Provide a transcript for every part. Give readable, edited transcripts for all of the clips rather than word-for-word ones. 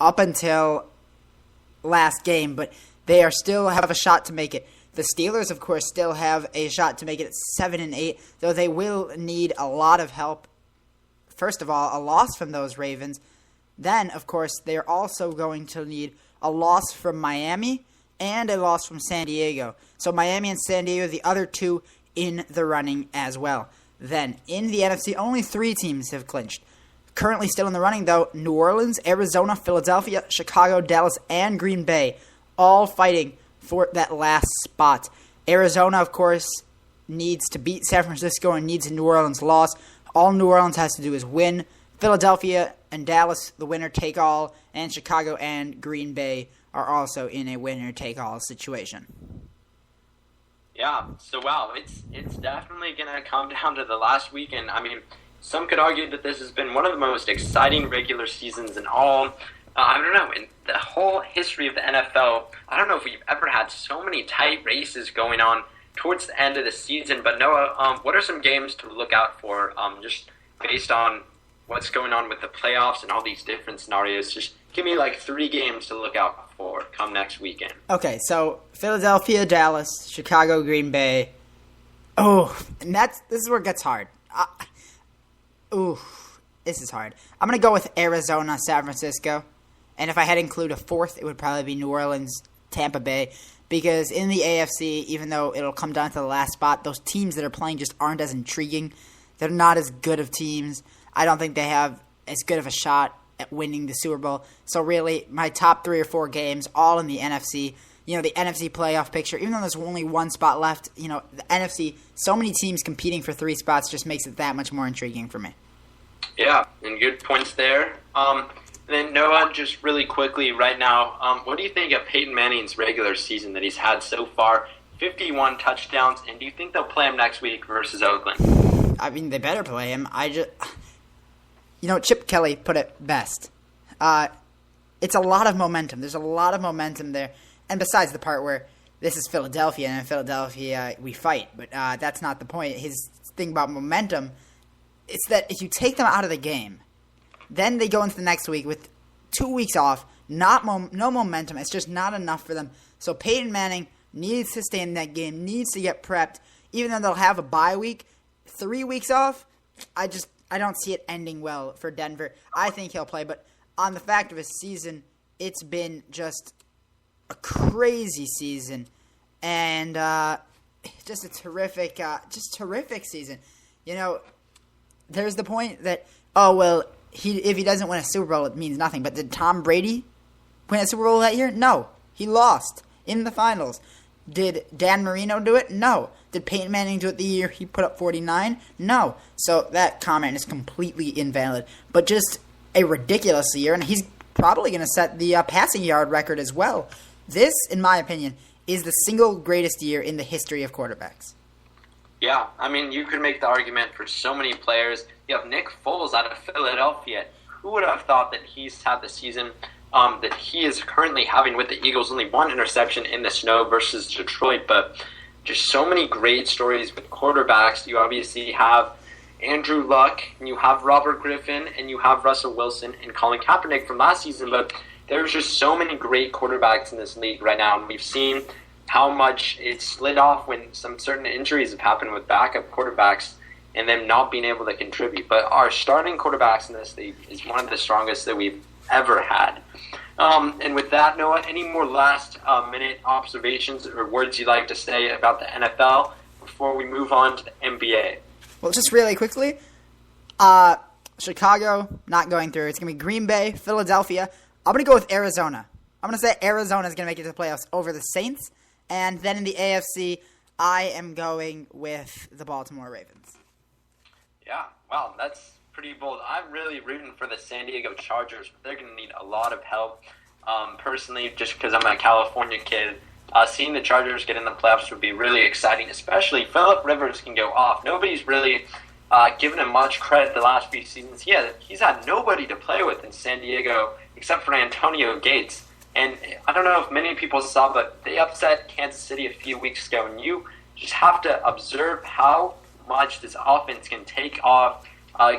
up until last game, but they are still have a shot to make it. The Steelers, of course, still have a shot to make it at 7-8, though they will need a lot of help. First of all, a loss from those Ravens. Then, of course, they're also going to need a loss from Miami and a loss from San Diego. So Miami and San Diego, the other two in the running as well. Then, in the NFC, only 3 teams have clinched. Currently still in the running, though, New Orleans, Arizona, Philadelphia, Chicago, Dallas, and Green Bay, all fighting for that last spot. Arizona, of course, needs to beat San Francisco and needs a New Orleans loss. All New Orleans has to do is win. Philadelphia and Dallas, the winner-take-all, and Chicago and Green Bay are also in a winner-take-all situation. Yeah, so wow, it's definitely going to come down to the last weekend. I mean, some could argue that this has been one of the most exciting regular seasons in all, I don't know, in the whole history of the NFL. I don't know if we've ever had so many tight races going on towards the end of the season. But Noah, what are some games to look out for, just based on what's going on with the playoffs and all these different scenarios? Just give me like 3 games to look out for come next weekend. Okay, so Philadelphia, Dallas, Chicago, Green Bay. Oh, and this is where it gets hard. This is hard. I'm going to go with Arizona, San Francisco. And if I had to include a 4th, it would probably be New Orleans, Tampa Bay. Because in the AFC, even though it'll come down to the last spot, those teams that are playing just aren't as intriguing. They're not as good of teams. I don't think they have as good of a shot at winning the Super Bowl. So really, my top 3 or 4 games, all in the NFC. You know, the NFC playoff picture, even though there's only 1 spot left, you know, the NFC, so many teams competing for 3 spots just makes it that much more intriguing for me. Yeah, and good points there. Then Noah, just really quickly right now, what do you think of Peyton Manning's regular season that he's had so far? 51 touchdowns, and do you think they'll play him next week versus Oakland? I mean, they better play him. Chip Kelly put it best. It's a lot of momentum. There's a lot of momentum there. And besides the part where this is Philadelphia, and in Philadelphia we fight, but that's not the point. His thing about momentum is that if you take them out of the game, then they go into the next week with 2 weeks off, no momentum. It's just not enough for them. So Peyton Manning needs to stay in that game, needs to get prepped. Even though they'll have a bye week, 3 weeks off, I don't see it ending well for Denver. I think he'll play, but on the fact of his season, it's been just a crazy season, and just a terrific season. You know, there's the point that, if he doesn't win a Super Bowl, it means nothing. But did Tom Brady win a Super Bowl that year? No. He lost in the finals. Did Dan Marino do it? No. Did Peyton Manning do it the year he put up 49? No. So that comment is completely invalid. But just a ridiculous year, and he's probably going to set the passing yard record as well. This, in my opinion, is the single greatest year in the history of quarterbacks. Yeah, I mean, you could make the argument for so many players. You have Nick Foles out of Philadelphia. Who would have thought that he's had the season that he is currently having with the Eagles? Only 1 interception in the snow versus Detroit, but just so many great stories with quarterbacks. You obviously have Andrew Luck, and you have Robert Griffin, and you have Russell Wilson and Colin Kaepernick from last season, but there's just so many great quarterbacks in this league right now, and we've seen how much it slid off when some certain injuries have happened with backup quarterbacks and them not being able to contribute. But our starting quarterbacks in this league is one of the strongest that we've ever had. And with that, Noah, any more last-minute observations or words you'd like to say about the NFL before we move on to the NBA? Well, just really quickly, Chicago, not going through. It's going to be Green Bay, Philadelphia. I'm going to go with Arizona. I'm going to say Arizona is going to make it to the playoffs over the Saints. And then in the AFC, I am going with the Baltimore Ravens. Yeah, wow, that's pretty bold. I'm really rooting for the San Diego Chargers. They're going to need a lot of help. Personally, just because I'm a California kid, seeing the Chargers get in the playoffs would be really exciting, especially Phillip Rivers can go off. Nobody's really given him much credit the last few seasons. He's had nobody to play with in San Diego except for Antonio Gates. And I don't know if many people saw, but they upset Kansas City a few weeks ago, and you just have to observe how much this offense can take off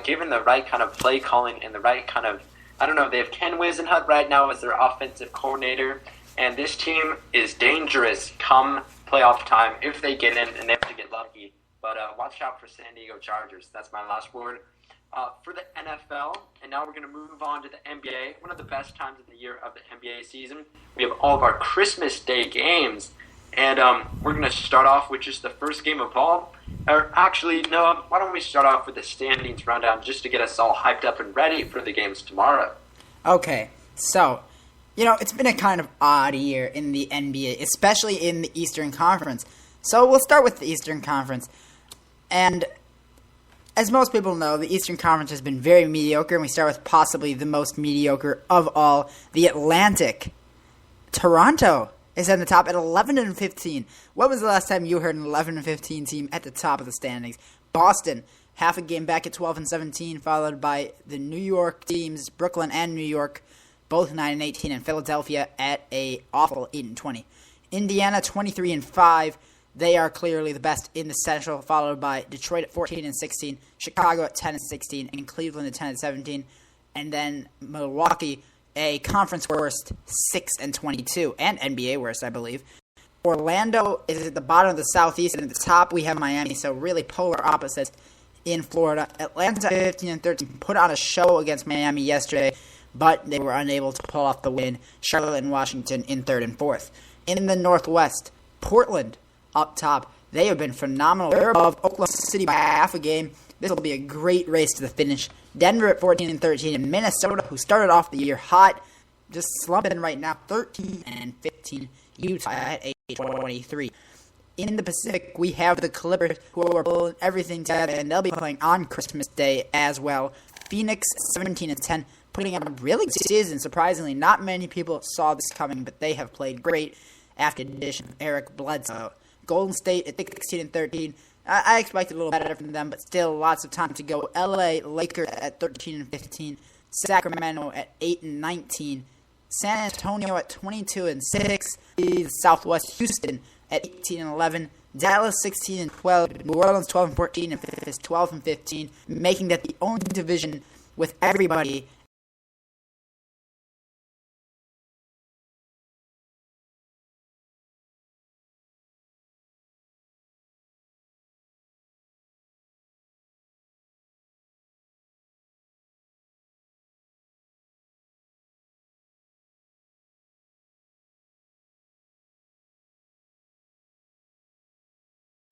given the right kind of play calling and the right kind of I don't know. They have Ken Wisenhunt right now as their offensive coordinator, and this team is dangerous come playoff time if they get in, and they have to get lucky. But watch out for San Diego Chargers. That's my last word. For the NFL, and now we're going to move on to the NBA, one of the best times of the year of the NBA season. We have all of our Christmas Day games, and we're going to start off with just the first game of all. Or actually, no, why don't we start off with the standings rundown just to get us all hyped up and ready for the games tomorrow. Okay, so, it's been a kind of odd year in the NBA, especially in the Eastern Conference. So we'll start with the Eastern Conference. And as most people know, the Eastern Conference has been very mediocre, and we start with possibly the most mediocre of all, the Atlantic. Toronto is at the top at 11-15. When was the last time you heard an 11-15 team at the top of the standings? Boston, half a game back at 12-17, followed by the New York teams, Brooklyn and New York, both 9-18, and Philadelphia at a awful 8-20. Indiana 23-5. They are clearly the best in the Central, followed by Detroit at 14-16, Chicago at 10-16, and Cleveland at 10-17, and then Milwaukee, a conference worst, 6-22, and NBA worst, I believe. Orlando is at the bottom of the Southeast, and at the top we have Miami, so really polar opposites in Florida. Atlanta 15-13 put on a show against Miami yesterday, but they were unable to pull off the win. Charlotte and Washington in 3rd and 4th. In the Northwest, Portland up top. They have been phenomenal. They're above Oklahoma City by half a game. This will be a great race to the finish. Denver at 14-13, and Minnesota, who started off the year hot, just slumping right now, 13-15. Utah at 8-23. In the Pacific, we have the Clippers, who are pulling everything together, and they'll be playing on Christmas Day as well. Phoenix 17-10, putting up a really good season. Surprisingly, not many people saw this coming, but they have played great after the addition of Eric Bledsoe. Golden State at 16-13. I expected a little better from them, but still lots of time to go. LA Lakers at 13-15. Sacramento at 8-19. San Antonio at 22-6. Southwest Houston at 18-11. Dallas 16-12. New Orleans 12-14, and Memphis 12-15, making that the only division with everybody.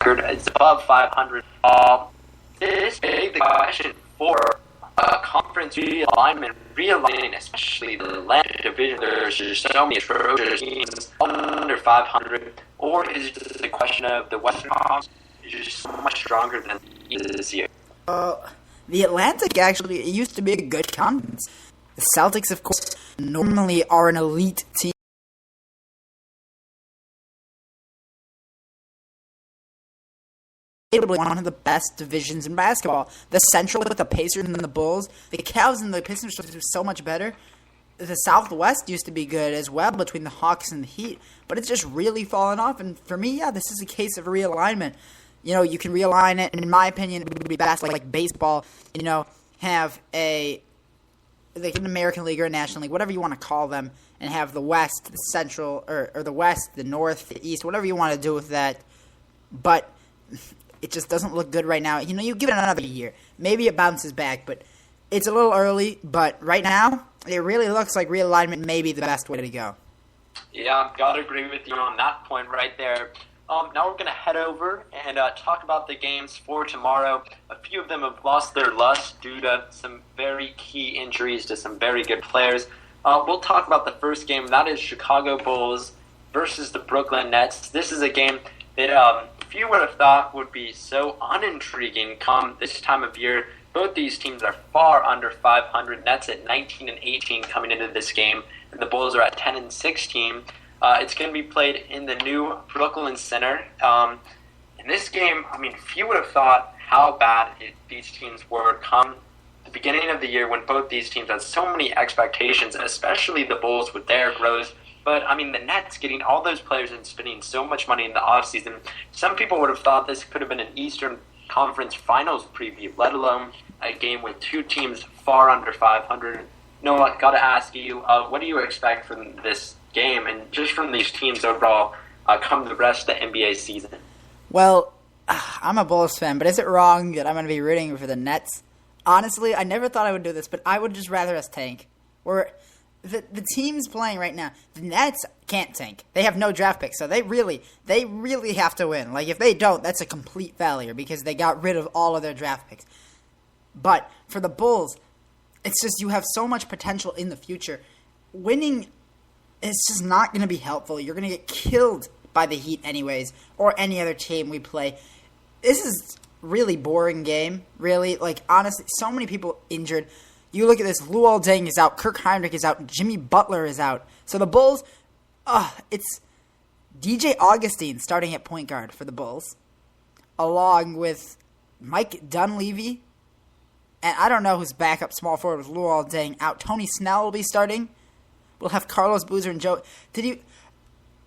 It's above 500. This big question for conference realigning, especially the Atlantic division. There's just so many atrocious teams under 500. Or is it just a question of the Western Conference is just so much stronger than this year? The Atlantic actually it used to be a good conference. The Celtics, of course, normally are an elite team. One of the best divisions in basketball. The Central with the Pacers and the Bulls. The Cavs and the Pistons are so much better. The Southwest used to be good as well between the Hawks and the Heat. But it's just really fallen off. And for me, this is a case of realignment. You can realign it. And in my opinion, it would be best like baseball. Have like an American League or a National League, whatever you want to call them. And have the West, the Central, or the West, the North, the East, whatever you want to do with that. But it just doesn't look good right now. You give it another year. Maybe it bounces back, but it's a little early. But right now, it really looks like realignment may be the best way to go. Yeah, I've got to agree with you on that point right there. Now we're going to head over and talk about the games for tomorrow. A few of them have lost their lust due to some very key injuries to some very good players. We'll talk about the first game. That is Chicago Bulls versus the Brooklyn Nets. This is a game that few would have thought would be so unintriguing come this time of year. Both these teams are far under 500. Nets at 19-18 coming into this game, and the Bulls are at 10-16. It's going to be played in the new Brooklyn Center. In this game, few would have thought how bad these teams were come the beginning of the year when both these teams had so many expectations, especially the Bulls with their growth. But, the Nets getting all those players and spending so much money in the offseason, some people would have thought this could have been an Eastern Conference Finals preview, let alone a game with two teams far under 500. Noah, got to ask you, what do you expect from this game and just from these teams overall come the rest of the NBA season? Well, I'm a Bulls fan, but is it wrong that I'm going to be rooting for the Nets? Honestly, I never thought I would do this, but I would just rather us tank. The teams playing right now, the Nets can't tank. They have no draft picks, so they really have to win. Like, if they don't, that's a complete failure because they got rid of all of their draft picks. But for the Bulls, it's just you have so much potential in the future. Winning is just not going to be helpful. You're going to get killed by the Heat anyways, or any other team we play. This is really boring game, really. Like, honestly, so many people injured. You look at this, Luol Deng is out, Kirk Heinrich is out, Jimmy Butler is out. So the Bulls, it's DJ Augustine starting at point guard for the Bulls, along with Mike Dunleavy, and I don't know who's backup small forward with Luol Deng out. Tony Snell will be starting. We'll have Carlos Boozer and Joe.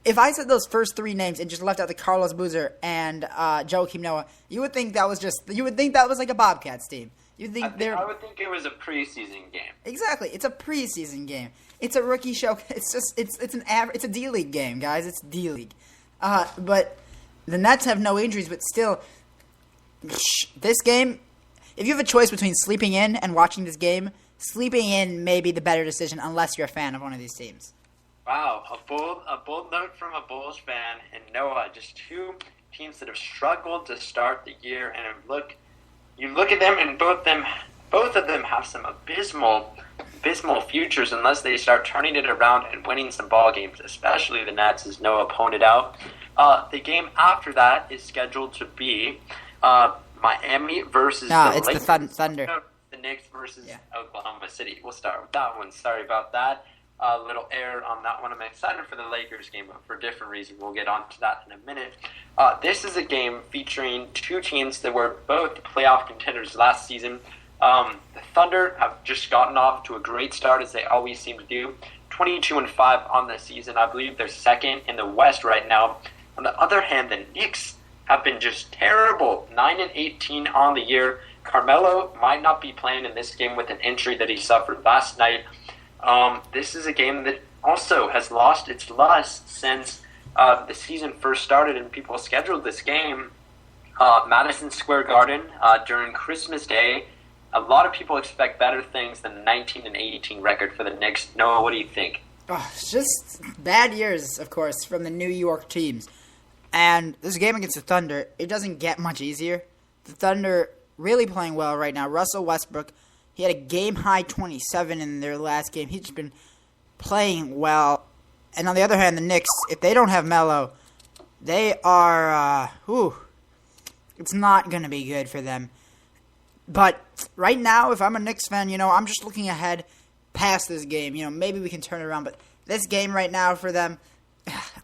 If I said those first three names and just left out the Carlos Boozer and Joakim Noah, you would think that was like a Bobcats team. I would think it was a preseason game. Exactly, it's a preseason game. It's a rookie show. It's a D League game, guys. It's D League. But the Nets have no injuries, but still, this game. If you have a choice between sleeping in and watching this game, sleeping in may be the better decision unless you're a fan of one of these teams. Wow, a bold note from a Bulls fan, and Noah, just two teams that have struggled to start the year, and you look at them, and both of them have some abysmal futures unless they start turning it around and winning some ball games, especially the Nets, as Noah pointed out. The game after that is scheduled to be Miami versus the it's Lakers. the Thunder. The Knicks versus Oklahoma City. We'll start with that one. Sorry about that. A little error on that one. I'm excited for the Lakers game, but for a different reason. We'll get on to that in a minute. This is a game featuring two teams that were both playoff contenders last season. The Thunder have just gotten off to a great start, as they always seem to do. 22-5 on the season. I believe they're second in the West right now. On the other hand, the Knicks have been just terrible. 9-18 on the year. Carmelo might not be playing in this game with an injury that he suffered last night. This is a game that also has lost its lust since the season first started and people scheduled this game. Madison Square Garden during Christmas Day. A lot of people expect better things than the 19-18 record for the Knicks. Noah, what do you think? It's just bad years, of course, from the New York teams. And this game against the Thunder, it doesn't get much easier. The Thunder really playing well right now. Russell Westbrook, he had a game-high 27 in their last game. He's just been playing well. And on the other hand, the Knicks, if they don't have Melo, they are, it's not going to be good for them. But right now, if I'm a Knicks fan, I'm just looking ahead past this game. Maybe we can turn it around. But this game right now for them,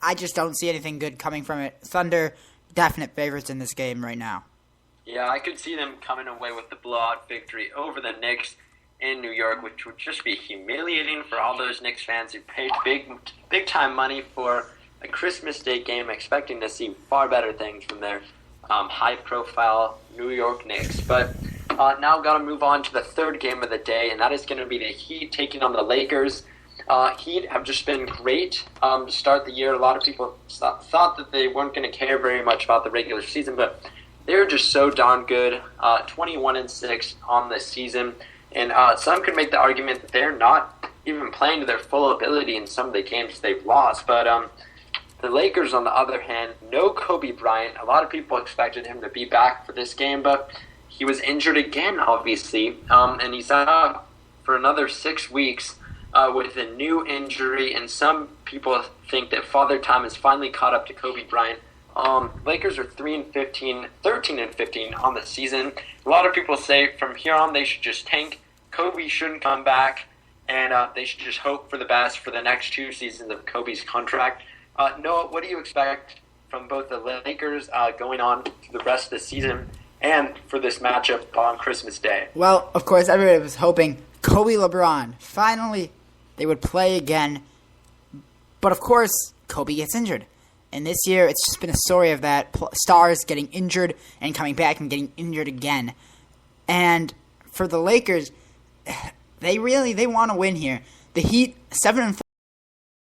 I just don't see anything good coming from it. Thunder, definite favorites in this game right now. Yeah, I could see them coming away with the blowout victory over the Knicks in New York, which would just be humiliating for all those Knicks fans who paid big time money for a Christmas Day game, expecting to see far better things from their high-profile New York Knicks. But now got to move on to the third game of the day, and that is going to be the Heat taking on the Lakers. Heat have just been great to start the year. A lot of people thought that they weren't going to care very much about the regular season, but they're just so darn good. 21-6 on the season, and some could make the argument that they're not even playing to their full ability in some of the games they've lost. But the Lakers, on the other hand, no Kobe Bryant. A lot of people expected him to be back for this game, but he was injured again, obviously, and he's out for another 6 weeks with a new injury. And some people think that Father Time has finally caught up to Kobe Bryant. Lakers are 13-15 on the season. A lot of people say from here on they should just tank. Kobe shouldn't come back, and they should just hope for the best for the next 2 seasons of Kobe's contract. Noah, what do you expect from both the Lakers going on to the rest of the season and for this matchup on Christmas Day? Well, of course, everybody was hoping Kobe LeBron, finally they would play again. But, of course, Kobe gets injured. And this year, it's just been a story of that. Stars getting injured and coming back and getting injured again. And for the Lakers, They want to win here. The Heat 7-4